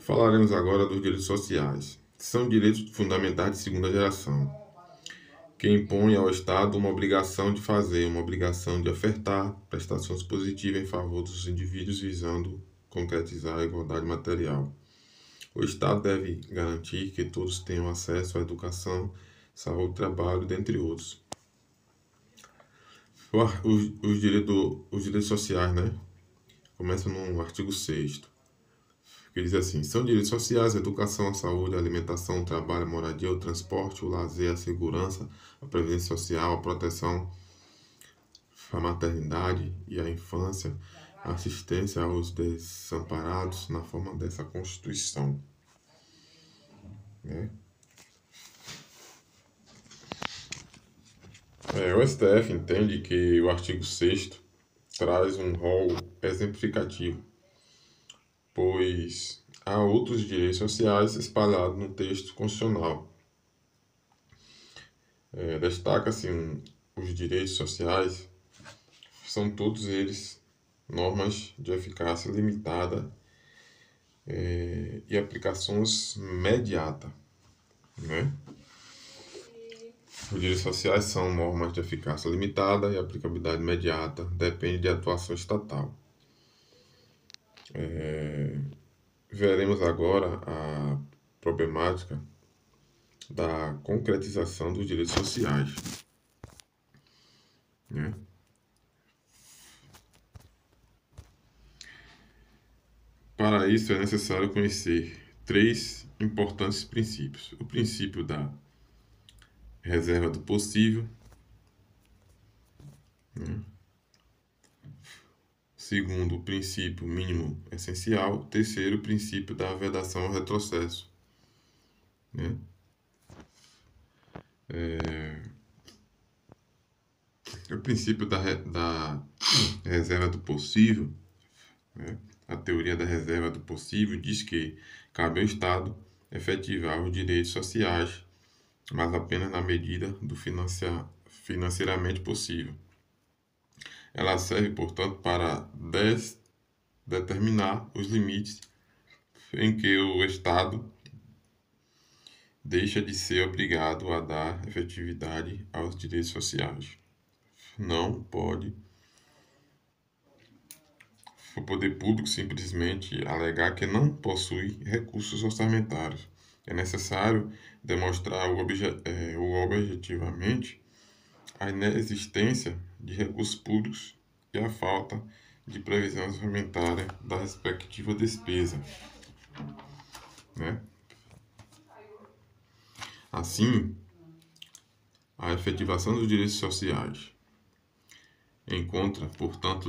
Falaremos agora dos direitos sociais. São direitos fundamentais de segunda geração, que impõem ao Estado uma obrigação de fazer, uma obrigação de ofertar prestações positivas em favor dos indivíduos visando concretizar a igualdade material. O Estado deve garantir que todos tenham acesso à educação, saúde, trabalho, dentre outros. Os direitos sociais, né? Começa no artigo 6º, que diz assim: são direitos sociais a educação, a saúde, a alimentação, o trabalho, a moradia, o transporte, o lazer, a segurança, a previdência social, a proteção, a maternidade e a infância, a assistência aos desamparados na forma dessa Constituição. Né? O STF entende que o artigo 6º traz um rol exemplificativo, pois há outros direitos sociais espalhados no texto constitucional. Destaca-se os direitos sociais, são todos eles normas de eficácia limitada e aplicações imediata, né? Os direitos sociais são normas de eficácia limitada e aplicabilidade imediata, depende de atuação estatal. Veremos agora a problemática da concretização dos direitos sociais, né? Para isso é necessário conhecer três importantes princípios. O princípio da reserva do possível, né? Segundo, o princípio mínimo essencial. Terceiro, o princípio da vedação ao retrocesso, né? O princípio da reserva do possível, né? A teoria da reserva do possível diz que cabe ao Estado efetivar os direitos sociais, mas apenas na medida do financeiramente possível. Ela serve, portanto, para determinar os limites em que o Estado deixa de ser obrigado a dar efetividade aos direitos sociais. Não pode o poder público simplesmente alegar que não possui recursos orçamentários. É necessário demonstrar objetivamente a inexistência de recursos públicos e a falta de previsão orçamentária da respectiva despesa, né? Assim, a efetivação dos direitos sociais encontra, portanto,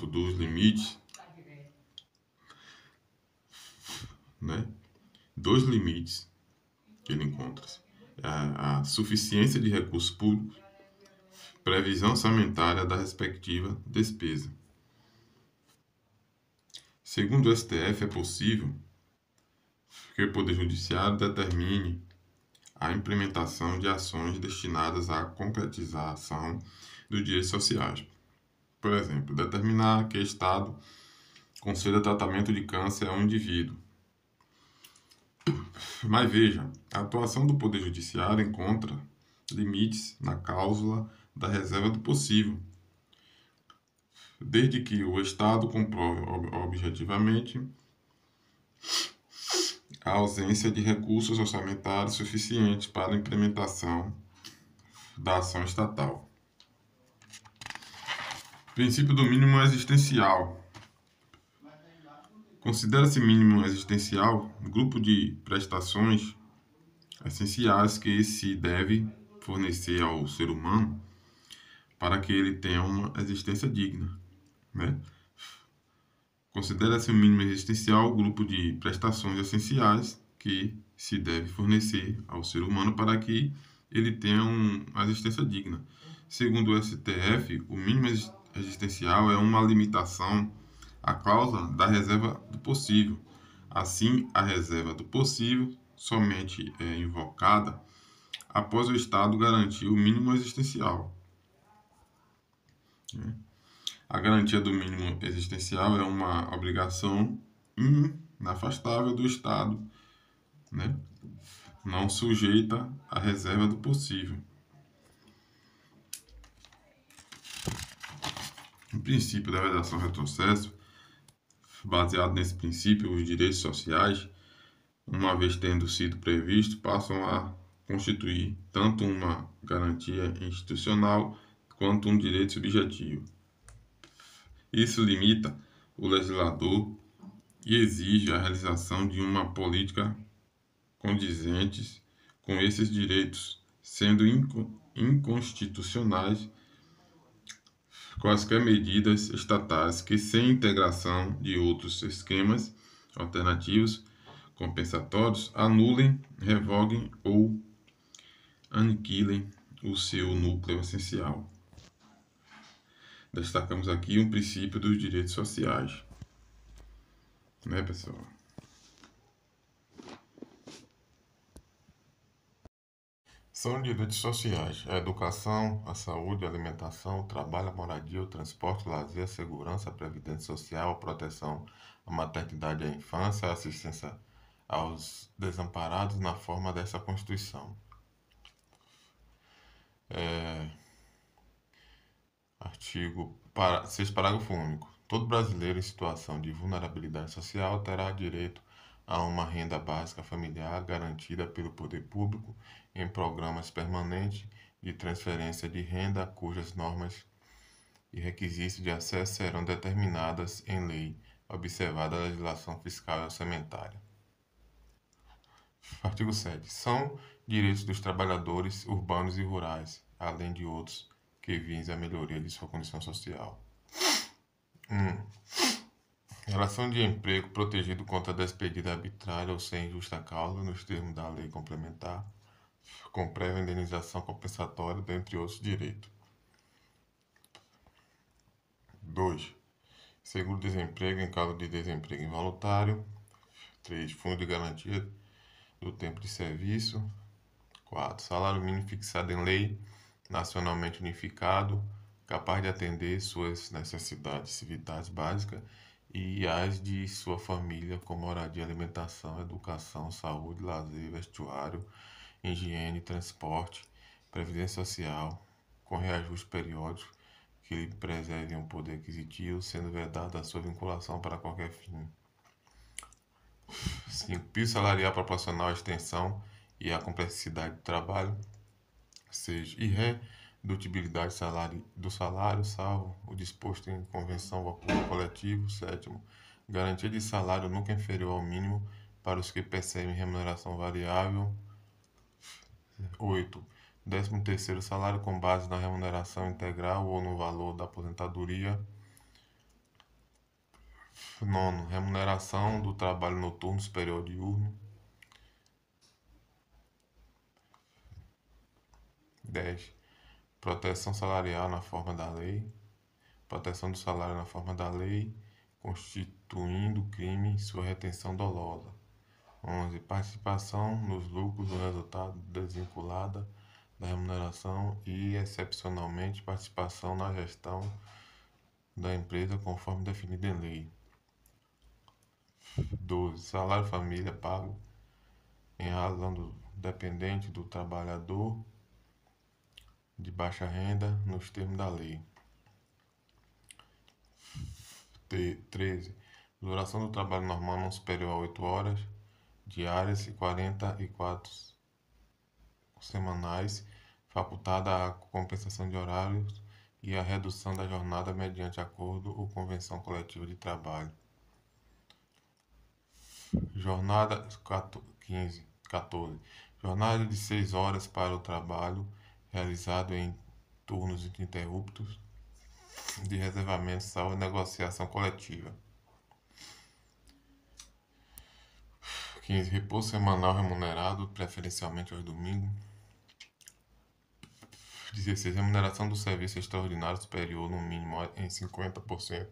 dos limites, né? Dois limites que ele encontra: a suficiência de recursos públicos, previsão orçamentária da respectiva despesa. Segundo o STF, é possível que o Poder Judiciário determine a implementação de ações destinadas à concretização dos direitos sociais. Por exemplo, determinar que o Estado conceda tratamento de câncer a um indivíduo. Mas veja, a atuação do Poder Judiciário encontra limites na cláusula da reserva do possível, desde que o Estado comprove objetivamente a ausência de recursos orçamentários suficientes para a implementação da ação estatal. Princípio do mínimo existencial. Considera-se mínimo existencial um grupo de prestações essenciais que se deve fornecer ao ser humano para que ele tenha uma existência digna, né? Considera-se o mínimo existencial o grupo de prestações essenciais que se deve fornecer ao ser humano para que ele tenha uma existência digna. Segundo o STF, o mínimo existencial é uma limitação à cláusula da reserva do possível. Assim, a reserva do possível somente é invocada após o Estado garantir o mínimo existencial. A garantia do mínimo existencial é uma obrigação inafastável do Estado, né? Não sujeita à reserva do possível. O princípio da vedação retrocesso, baseado nesse princípio, os direitos sociais, uma vez tendo sido previstos, passam a constituir tanto uma garantia institucional quanto um direito subjetivo. Isso limita o legislador e exige a realização de uma política condizentes com esses direitos, sendo inconstitucionais quaisquer medidas estatais que, sem integração de outros esquemas alternativos compensatórios, anulem, revoguem ou aniquilem o seu núcleo essencial. Destacamos aqui um princípio dos direitos sociais, né, pessoal? São direitos sociais: a educação, a saúde, a alimentação, o trabalho, a moradia, o transporte, o lazer, a segurança, a previdência social, a proteção à maternidade e à infância, a assistência aos desamparados na forma dessa Constituição. Artigo 6, parágrafo único. Todo brasileiro em situação de vulnerabilidade social terá direito a uma renda básica familiar garantida pelo poder público em programas permanentes de transferência de renda cujas normas e requisitos de acesso serão determinadas em lei, observada a legislação fiscal e orçamentária. Artigo 7. São direitos dos trabalhadores urbanos e rurais, além de outros que visem a melhoria de sua condição social. 1. Relação de emprego protegido contra despedida arbitrária ou sem justa causa, nos termos da lei complementar, com prévia indenização compensatória, dentre outros direitos. 2. Seguro-desemprego em caso de desemprego involuntário. 3. Fundo de garantia do tempo de serviço. 4. Salário mínimo fixado em lei, nacionalmente unificado, capaz de atender suas necessidades vitais básicas e as de sua família, como moradia, alimentação, educação, saúde, lazer, vestuário, higiene, transporte, previdência social, com reajuste periódico que lhe preservem o poder aquisitivo, sendo vedada a sua vinculação para qualquer fim. 5. Piso salarial proporcional à extensão e à complexidade do trabalho. 6. Irredutibilidade do salário, salvo o disposto em convenção ou acordo coletivo. 7. Garantia de salário nunca inferior ao mínimo para os que percebem remuneração variável. 8. 13º salário com base na remuneração integral ou no valor da aposentadoria. 9. Remuneração do trabalho noturno superior ao diurno. 10. Proteção salarial na forma da lei. Proteção do salário na forma da lei, constituindo crime sua retenção dolosa. 11. Participação nos lucros do resultado desvinculada da remuneração e, excepcionalmente, participação na gestão da empresa conforme definido em lei. 12. Salário família pago em razão do dependente do trabalhador de baixa renda nos termos da lei. 13. Duração do trabalho normal não superior a 8 horas diárias e 44 semanais, facultada a compensação de horários e a redução da jornada mediante acordo ou convenção coletiva de trabalho. Jornada 14. Jornada de 6 horas para o trabalho realizado em turnos ininterruptos de reservamento, salvo negociação coletiva. 15. Repouso semanal remunerado, preferencialmente aos domingos. 16. Remuneração do serviço extraordinário superior no mínimo em 50%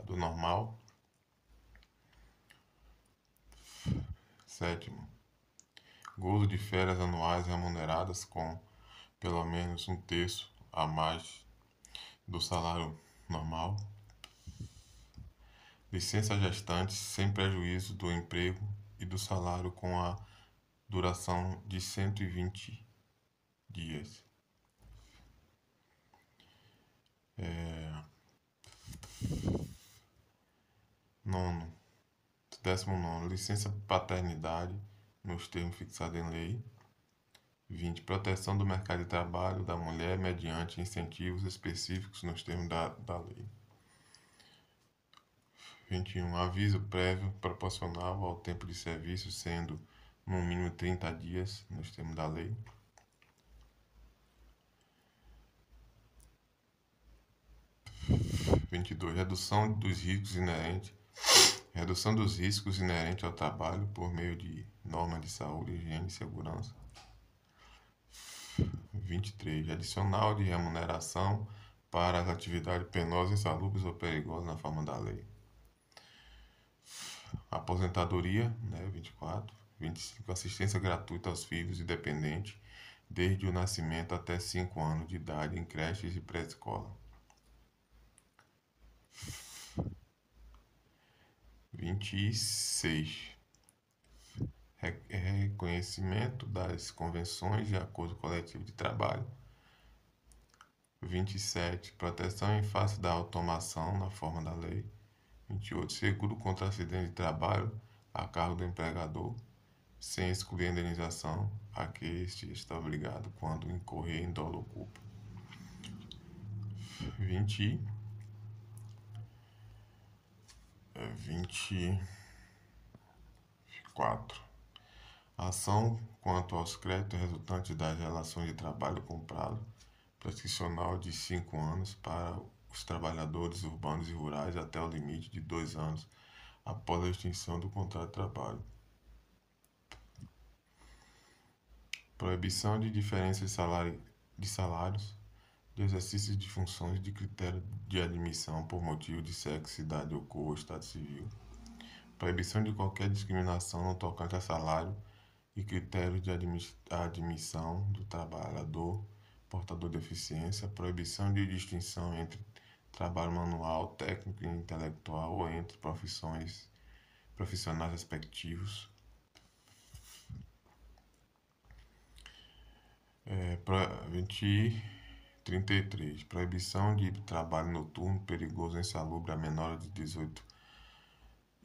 do normal. 7. Gozo de férias anuais remuneradas com pelo menos 1/3 a mais do salário normal. Licença gestante sem prejuízo do emprego e do salário com a duração de 120 dias. Nono. 19º. Licença paternidade nos termos fixados em lei. 20. Proteção do mercado de trabalho da mulher mediante incentivos específicos nos termos da lei. 21. Aviso prévio proporcional ao tempo de serviço, sendo no mínimo 30 dias nos termos da lei. 22. Redução dos riscos inerentes ao trabalho por meio de normas de saúde, higiene e segurança. 23. Adicional de remuneração para as atividades penosas, insalubres ou perigosas na forma da lei. Aposentadoria, 24. 25. Assistência gratuita aos filhos e dependentes desde o nascimento até 5 anos de idade em creches e pré-escola. 26. Reconhecimento das convenções de acordo coletivo de trabalho. 27. Proteção em face da automação na forma da lei. 28. Seguro contra acidente de trabalho a cargo do empregador, sem excluir a indenização a que este está obrigado quando incorrer em dolo ou culpa. 24. Ação quanto aos créditos resultantes das relações de trabalho com prazo prescricional de 5 anos para os trabalhadores urbanos e rurais até o limite de 2 anos após a extinção do contrato de trabalho. Proibição de diferença de salários, de exercício de funções de critério de admissão por motivo de sexo, idade ou cor ou estado civil. Proibição de qualquer discriminação no tocante a salário e critério de admissão do trabalhador portador de deficiência. Proibição de distinção entre trabalho manual, técnico e intelectual ou entre profissionais respectivos. 33. Proibição de trabalho noturno perigoso, insalubre a menores de 18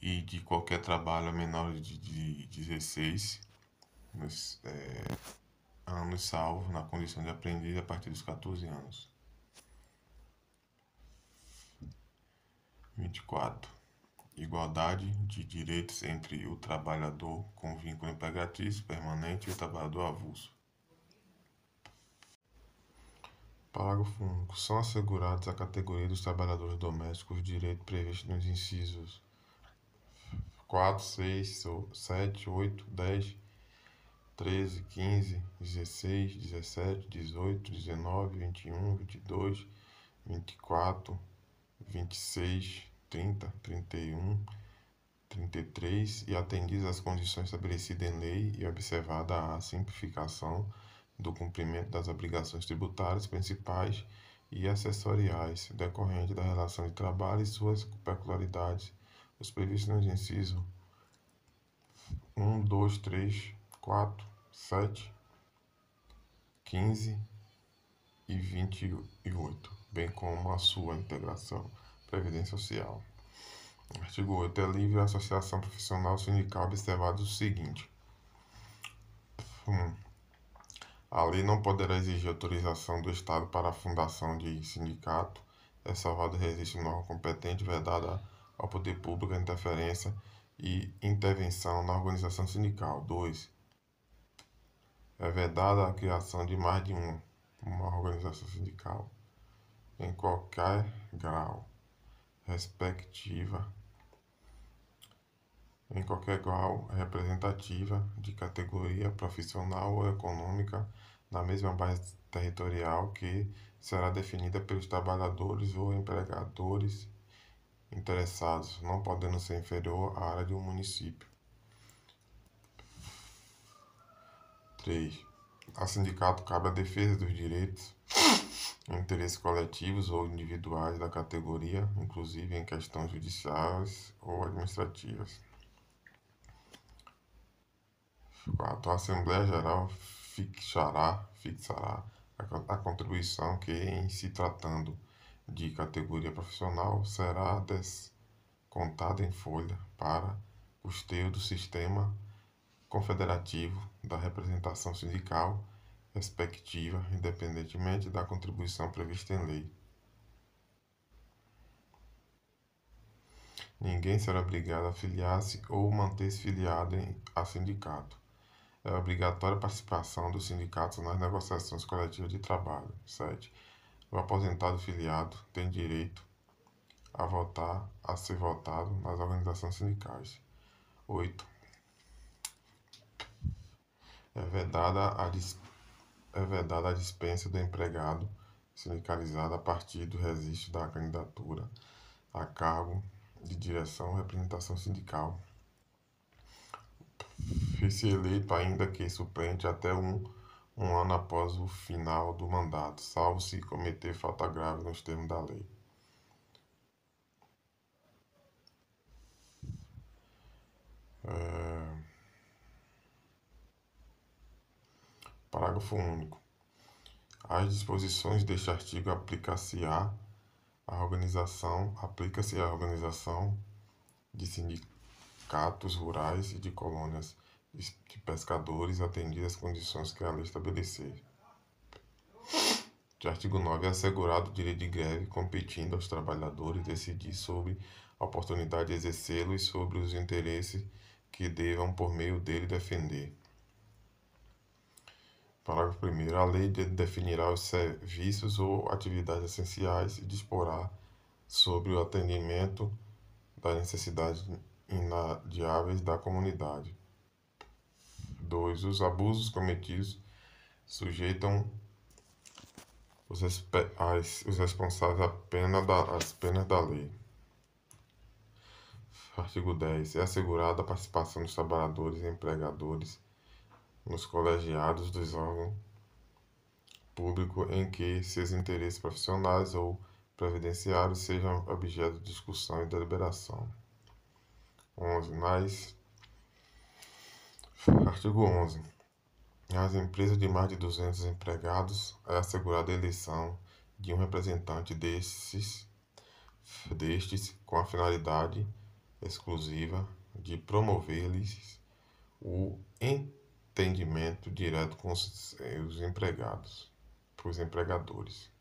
e de qualquer trabalho a menores de 16 anos, salvo na condição de aprendiz a partir dos 14 anos. 24. Igualdade de direitos entre o trabalhador com vínculo empregatício permanente e o trabalhador avulso. Parágrafo único. São assegurados à categoria dos trabalhadores domésticos os direitos previstos nos incisos 4, 6, 7, 8, 10, 13, 15, 16, 17, 18, 19, 21, 22, 24, 26, 30, 31, 33 e atendidas as condições estabelecidas em lei e observada a simplificação do cumprimento das obrigações tributárias principais e acessoriais decorrentes da relação de trabalho e suas peculiaridades, os previstos nos incisos 1, 2, 3, 4, 7, 15 e 28, bem como a sua integração previdência social. Artigo 8. É livre a associação profissional sindical observado o seguinte. 1. A lei não poderá exigir autorização do Estado para a fundação de sindicato, ressalvado registro no órgão competente, vedada ao poder público a interferência e intervenção na organização sindical. 2. É vedada a criação de mais de uma organização sindical, em qualquer grau, representativa de categoria profissional ou econômica na mesma base territorial que será definida pelos trabalhadores ou empregadores interessados, não podendo ser inferior à área de um município. 3. Ao sindicato cabe a defesa dos direitos e interesses coletivos ou individuais da categoria, inclusive em questões judiciais ou administrativas. 4. A Assembleia Geral fixará a contribuição que, em se tratando de categoria profissional, será descontada em folha para custeio do sistema confederativo da representação sindical respectiva, independentemente da contribuição prevista em lei. Ninguém será obrigado a filiar-se ou manter-se filiado a sindicato. É obrigatória a participação dos sindicatos nas negociações coletivas de trabalho. 7. O aposentado filiado tem direito a ser votado nas organizações sindicais. 8. É vedada a dispensa do empregado sindicalizado a partir do registro da candidatura a cargo de direção ou representação sindical, se eleito ainda que suplente até um ano após o final do mandato, salvo se cometer falta grave nos termos da lei. Parágrafo único. As disposições deste artigo aplica-se à organização de sindicatos rurais e de colônias de pescadores, atendidas as condições que a lei estabelecer. De artigo 9, é assegurado o direito de greve, competindo aos trabalhadores decidir sobre a oportunidade de exercê-lo e sobre os interesses que devam, por meio dele, defender. Parágrafo 1º. A lei definirá os serviços ou atividades essenciais e disporá sobre o atendimento das necessidades inadiáveis da comunidade. 2. Os abusos cometidos sujeitam os responsáveis às penas da lei. Artigo 10. É assegurada a participação dos trabalhadores e empregadores nos colegiados dos órgãos públicos em que seus interesses profissionais ou previdenciários sejam objeto de discussão e deliberação. 11. Artigo 11. Nas empresas de mais de 200 empregados, é assegurada a eleição de um representante destes com a finalidade exclusiva de promover-lhes o entendimento direto com os empregadores.